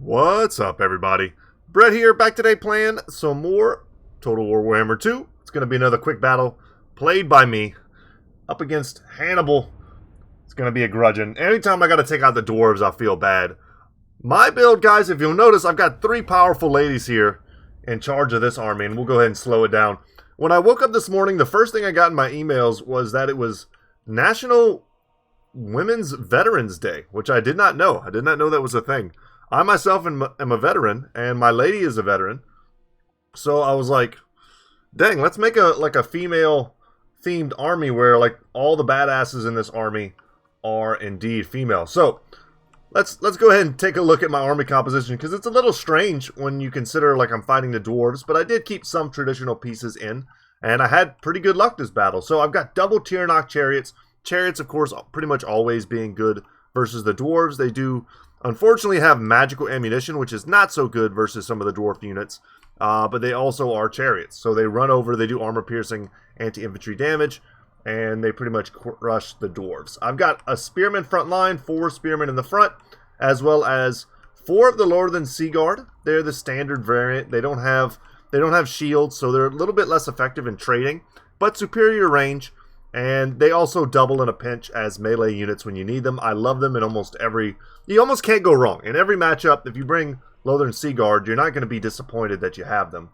What's up, everybody? Brett here, back today playing some more Total War Warhammer 2. It's going to be another quick battle played by me up against Hannibal. It's going to be a grudging. Anytime I got to take out the dwarves, I feel bad. My build, guys, if you'll notice, I've got 3 powerful ladies here in charge of this army, and we'll go ahead and slow it down. When I woke up this morning, the first thing I got in my emails was that it was National Women's Veterans Day, which I did not know. I did not know that was a thing. I myself am a veteran, and my lady is a veteran. So I was like, dang, let's make a female-themed army where like all the badasses in this army are indeed female. So let's go ahead and take a look at my army composition, because it's a little strange when you consider like I'm fighting the dwarves, but I did keep some traditional pieces in, and I had pretty good luck this battle. So I've got double Tyrannok chariots. Chariots, of course, pretty much always being good versus the dwarves. They do unfortunately have magical ammunition, which is not so good versus some of the dwarf units, but they also are chariots. So they run over, they do armor-piercing anti-infantry damage, and they pretty much crush the dwarves. I've got a spearman front line, 4 spearmen in the front, as well as 4 of the Northern Sea Guard. They're the standard variant. They don't have shields, so they're a little bit less effective in trading, but superior range. And they also double in a pinch as melee units when you need them. I love them in almost every... You almost can't go wrong. In every matchup, if you bring Northern Sea Guard, you're not going to be disappointed that you have them.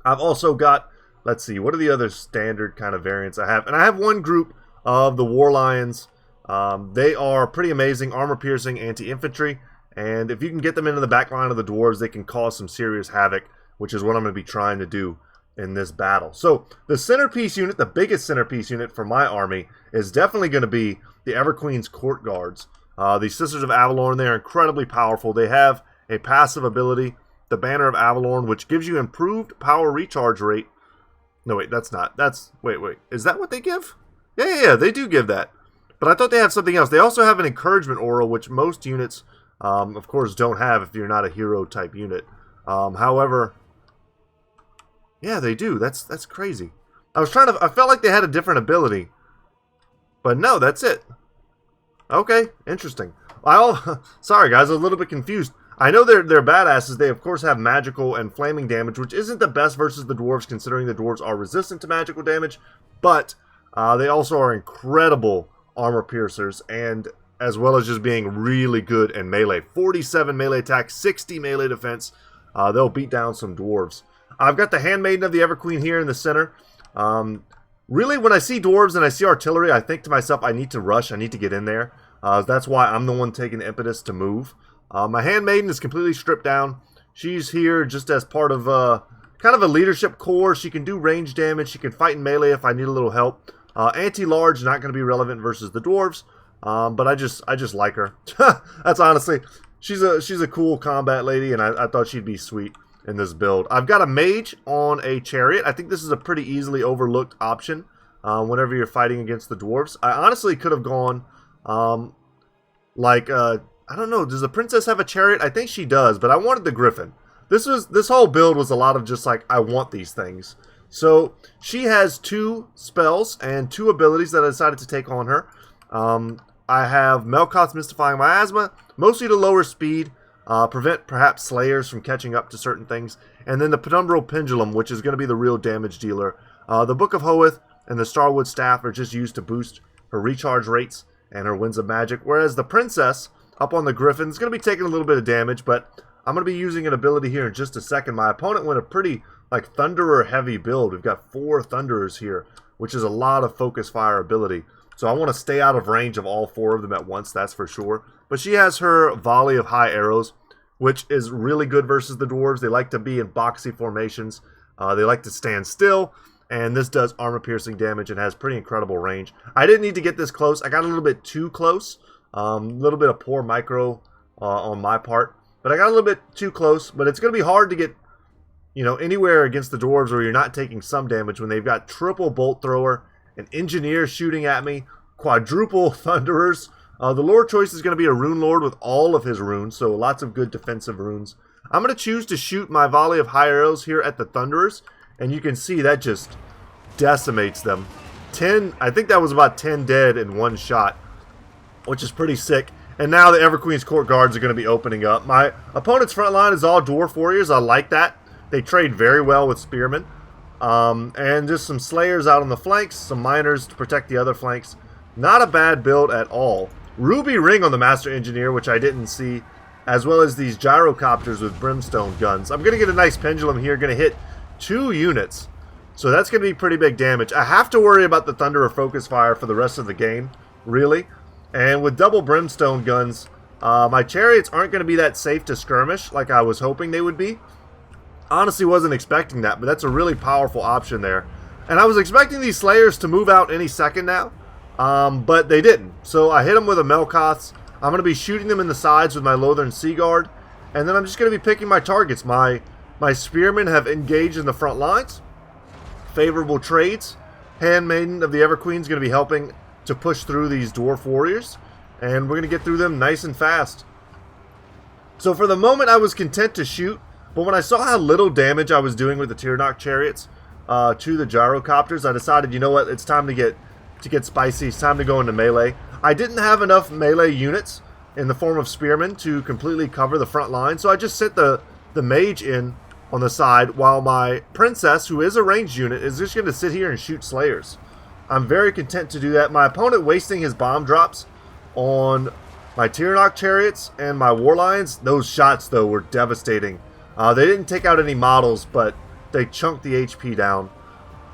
I've also got... Let's see, what are the other standard kind of variants I have? And I have one group of the War Lions. They are pretty amazing. Armor-piercing anti-infantry. And if you can get them into the back line of the dwarves, they can cause some serious havoc, which is what I'm going to be trying to do in this battle. So the centerpiece unit, the biggest centerpiece unit for my army, is definitely going to be the Everqueen's Court Guards. The Sisters of Avalorn, they are incredibly powerful. They have a passive ability, the Banner of Avalorn, which gives you improved power recharge rate. No, wait, that's not. Wait. Is that what they give? Yeah, they do give that. But I thought they had something else. They also have an encouragement aura, which most units, of course, don't have if you're not a hero type unit. However... Yeah, they do. That's crazy. I felt like they had a different ability. But no, that's it. Okay, interesting. Sorry guys, I was a little bit confused. I know they're badasses. They of course have magical and flaming damage, which isn't the best versus the dwarves, considering the dwarves are resistant to magical damage. But they also are incredible armor piercers, and as well as just being really good in melee. 47 melee attack, 60 melee defense. They'll beat down some dwarves. I've got the Handmaiden of the Everqueen here in the center. Really, when I see dwarves and I see artillery, I think to myself, I need to rush. I need to get in there. That's why I'm the one taking the impetus to move. My Handmaiden is completely stripped down. She's here just as part of kind of a leadership corps. She can do range damage. She can fight in melee if I need a little help. Anti-large, not going to be relevant versus the dwarves. But I just like her. That's honestly, she's a cool combat lady, and I thought she'd be sweet in this build. I've got a mage on a chariot. I think this is a pretty easily overlooked option whenever you're fighting against the dwarves. I honestly could have gone I don't know, does the princess have a chariot? I think she does, but I wanted the griffin. This whole build was a lot of just like, I want these things. So she has 2 spells and 2 abilities that I decided to take on her. I have Melkoth's Mystifying Miasma, mostly to lower speed, prevent perhaps slayers from catching up to certain things, and then the Penumbral Pendulum, which is going to be the real damage dealer. The Book of Hoeth and the Starwood Staff are just used to boost her recharge rates and her Winds of Magic, whereas the Princess up on the Griffin is going to be taking a little bit of damage, but I'm going to be using an ability here in just a second. My opponent went a pretty like Thunderer heavy build. We've got 4 Thunderers here, which is a lot of focus fire ability. So I want to stay out of range of all 4 of them at once, that's for sure. But she has her Volley of High Arrows, which is really good versus the dwarves. They like to be in boxy formations. They like to stand still, and this does armor-piercing damage and has pretty incredible range. I didn't need to get this close. I got a little bit too close. A little bit of poor micro on my part. But I got a little bit too close. But it's going to be hard to get, anywhere against the dwarves where you're not taking some damage when they've got triple Bolt Thrower, an Engineer shooting at me, quadruple Thunderers. The lore choice is going to be a Rune Lord with all of his runes, so lots of good defensive runes. I'm going to choose to shoot my Volley of High Arrows here at the Thunderers, and you can see that just decimates them. 10, I think that was about 10 dead in one shot, which is pretty sick. And now the Ever-Queen's Court Guards are going to be opening up. My opponent's front line is all Dwarf Warriors. I like that. They trade very well with Spearmen. And just some Slayers out on the flanks, some Miners to protect the other flanks. Not a bad build at all. Ruby Ring on the Master Engineer, which I didn't see, as well as these Gyrocopters with Brimstone guns. I'm going to get a nice Pendulum here, going to hit 2 units. So that's going to be pretty big damage. I have to worry about the Thunderer Focus Fire for the rest of the game, really. And with double Brimstone guns, my Chariots aren't going to be that safe to skirmish like I was hoping they would be. Honestly wasn't expecting that, but that's a really powerful option there. And I was expecting these Slayers to move out any second now, but they didn't. So I hit them with a Melkoths. I'm going to be shooting them in the sides with my Lothern Sea Guard, and then I'm just going to be picking my targets. My Spearmen have engaged in the front lines. Favorable trades. Handmaiden of the Everqueen is going to be helping to push through these Dwarf Warriors, and we're going to get through them nice and fast. So for the moment I was content to shoot, but when I saw how little damage I was doing with the Tyrannok Chariots to the Gyrocopters, I decided, you know what, it's time to get spicy. It's time to go into melee. I didn't have enough melee units in the form of Spearmen to completely cover the front line, so I just sent the Mage in on the side while my Princess, who is a ranged unit, is just going to sit here and shoot Slayers. I'm very content to do that. My opponent wasting his bomb drops on my Tyrannok Chariots and my War Lions. Those shots, though, were devastating. They didn't take out any models, but they chunked the HP down.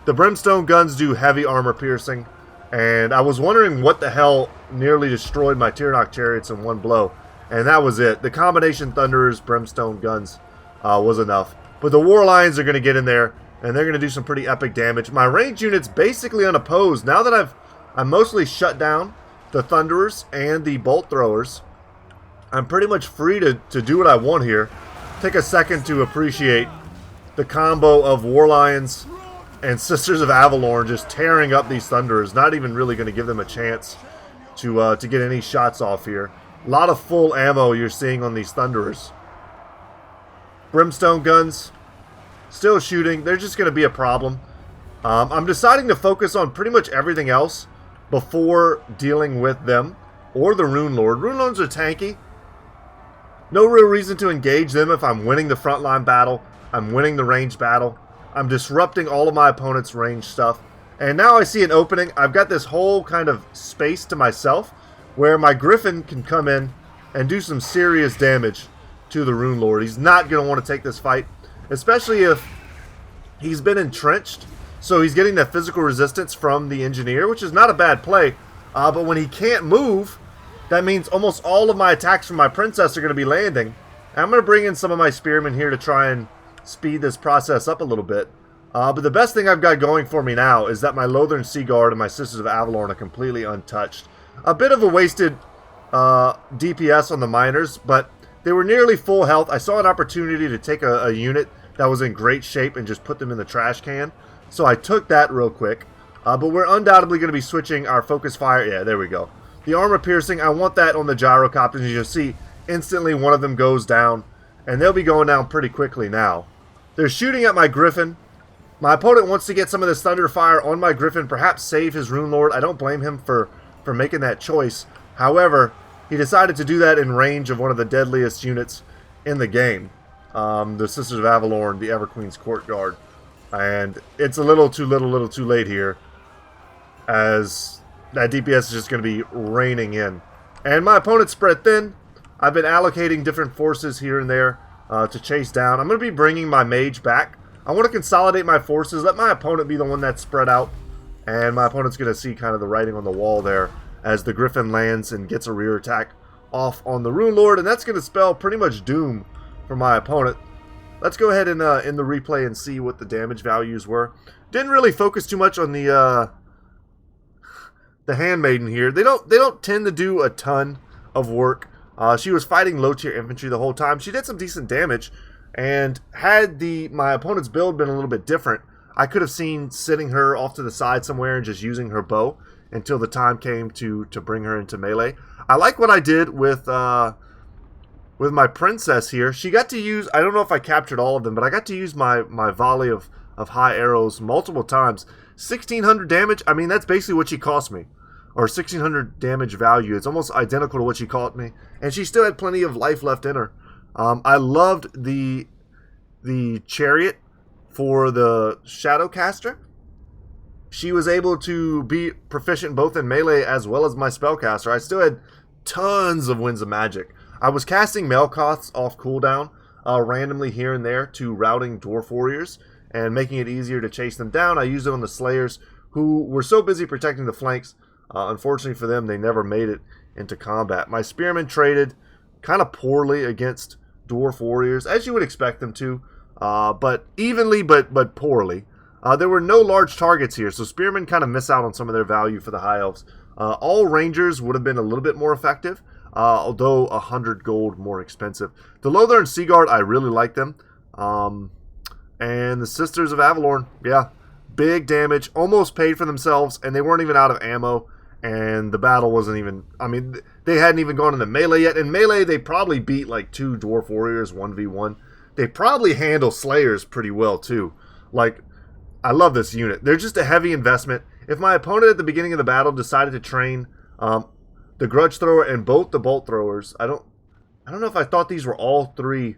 The Brimstone guns do heavy armor piercing, and I was wondering what the hell nearly destroyed my Tyrannok Chariots in one blow, and that was it. The combination Thunderers, Brimstone guns was enough. But the War Lions are going to get in there, and they're going to do some pretty epic damage. My range unit's basically unopposed. Now that I'm mostly shut down the Thunderers and the Bolt Throwers, I'm pretty much free to do what I want here. Take a second to appreciate the combo of War Lions and Sisters of Avalorn just tearing up these Thunderers. Not even really going to give them a chance to get any shots off here. A lot of full ammo you're seeing on these Thunderers. Brimstone guns, still shooting. They're just going to be a problem. I'm deciding to focus on pretty much everything else before dealing with them or the Rune Lord. Rune Lords are tanky. No real reason to engage them if I'm winning the frontline battle. I'm winning the range battle. I'm disrupting all of my opponent's range stuff. And now I see an opening. I've got this whole kind of space to myself where my Griffin can come in and do some serious damage to the Rune Lord. He's not going to want to take this fight, especially if he's been entrenched. So he's getting that physical resistance from the Engineer, which is not a bad play. But when he can't move, that means almost all of my attacks from my Princess are going to be landing. And I'm going to bring in some of my Spearmen here to try and speed this process up a little bit. But the best thing I've got going for me now is that my Lothern Sea Guard and my Sisters of Avalorn are completely untouched. A bit of a wasted DPS on the Miners, but they were nearly full health. I saw an opportunity to take a unit that was in great shape and just put them in the trash can. So I took that real quick. But we're undoubtedly going to be switching our focus fire. Yeah, there we go. The armor piercing, I want that on the Gyrocopters. You'll see instantly one of them goes down. And they'll be going down pretty quickly now. They're shooting at my Griffin. My opponent wants to get some of this Thunder Fire on my Griffin. Perhaps save his Rune Lord. I don't blame him for making that choice. However, he decided to do that in range of one of the deadliest units in the game. The Sisters of Avalorn, the Everqueen's Court Guard. And it's a little too late here, as that DPS is just going to be raining in. And my opponent's spread thin. I've been allocating different forces here and there to chase down. I'm going to be bringing my Mage back. I want to consolidate my forces, let my opponent be the one that's spread out. And my opponent's going to see kind of the writing on the wall there as the Griffin lands and gets a rear attack off on the Rune Lord. And that's going to spell pretty much doom for my opponent. Let's go ahead and in the replay and see what the damage values were. Didn't really focus too much on the Handmaiden here. They don't tend to do a ton of work. She was fighting low tier infantry the whole time. She did some decent damage, and had my opponent's build been a little bit different, I could have seen sitting her off to the side somewhere and just using her bow until the time came to bring her into melee. I like what I did with my Princess here. She got to use, I don't know if I captured all of them, but I got to use my volley of high arrows multiple times. 1,600 damage, I mean, that's basically what she cost me. or 1600 damage value. It's almost identical to what she caught me, and she still had plenty of life left in her. I loved the chariot for the Shadowcaster. She was able to be proficient both in melee as well as my spellcaster. I still had tons of Winds of Magic. I was casting Melkoths off cooldown randomly here and there to routing Dwarf Warriors and making it easier to chase them down. I used it on the Slayers, who were so busy protecting the flanks. Unfortunately for them, they never made it into combat. My Spearmen traded kind of poorly against Dwarf Warriors, as you would expect them to, but evenly, but poorly. There were no large targets here, so Spearmen kind of miss out on some of their value for the High Elves. All Rangers would have been a little bit more effective, although 100 gold more expensive. The Lothar and Seaguard, I really like them. And the Sisters of Avalorn, yeah, big damage, almost paid for themselves, and they weren't even out of ammo, and the battle wasn't even, I mean, they hadn't even gone into melee yet. In melee, they probably beat like 2 Dwarf Warriors 1v1. They probably handle Slayers pretty well, too. Like, I love this unit. They're just a heavy investment. If my opponent at the beginning of the battle decided to train the Grudge Thrower and both the Bolt Throwers, I don't know if I thought these were all 3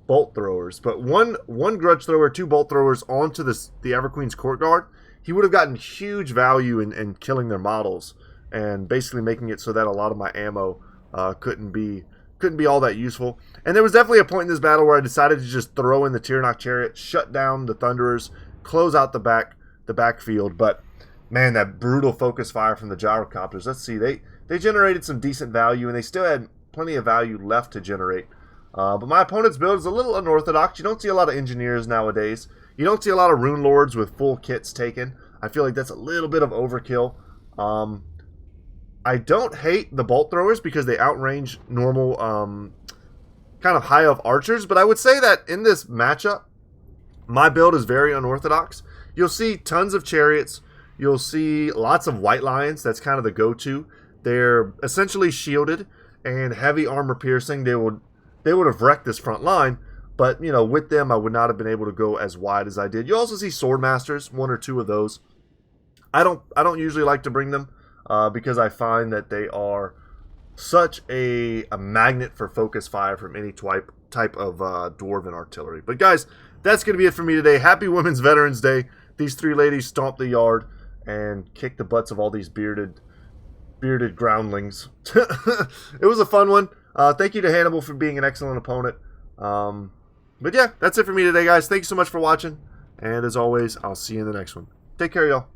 Bolt Throwers, but one Grudge Thrower, 2 Bolt Throwers onto the Everqueen's Courtyard, he would have gotten huge value in killing their models and basically making it so that a lot of my ammo couldn't be all that useful. And there was definitely a point in this battle where I decided to just throw in the Tyrannok Chariot, shut down the Thunderers, close out the backfield. But man, that brutal focus fire from the Gyrocopters. Let's see, they generated some decent value, and they still had plenty of value left to generate. But my opponent's build is a little unorthodox. You don't see a lot of engineers nowadays. You don't see a lot of Rune Lords with full kits taken. I feel like that's a little bit of overkill. I don't hate the Bolt Throwers because they outrange normal kind of high elf archers, but I would say that in this matchup, my build is very unorthodox. You'll see tons of chariots. You'll see lots of white lions. That's kind of the go-to. They're essentially shielded and heavy armor piercing. They would have wrecked this front line, but you know, with them I would not have been able to go as wide as I did. You also see Swordmasters, 1 or 2 of those. I don't usually like to bring them because I find that they are such a magnet for focus fire from any type of dwarven artillery. But guys, that's going to be it for me today. Happy Women's Veterans Day. These 3 ladies stomped the yard and kicked the butts of all these bearded groundlings. It was a fun one. Thank you to Hannibal for being an excellent opponent. But yeah, that's it for me today, guys. Thanks so much for watching. And as always, I'll see you in the next one. Take care, y'all.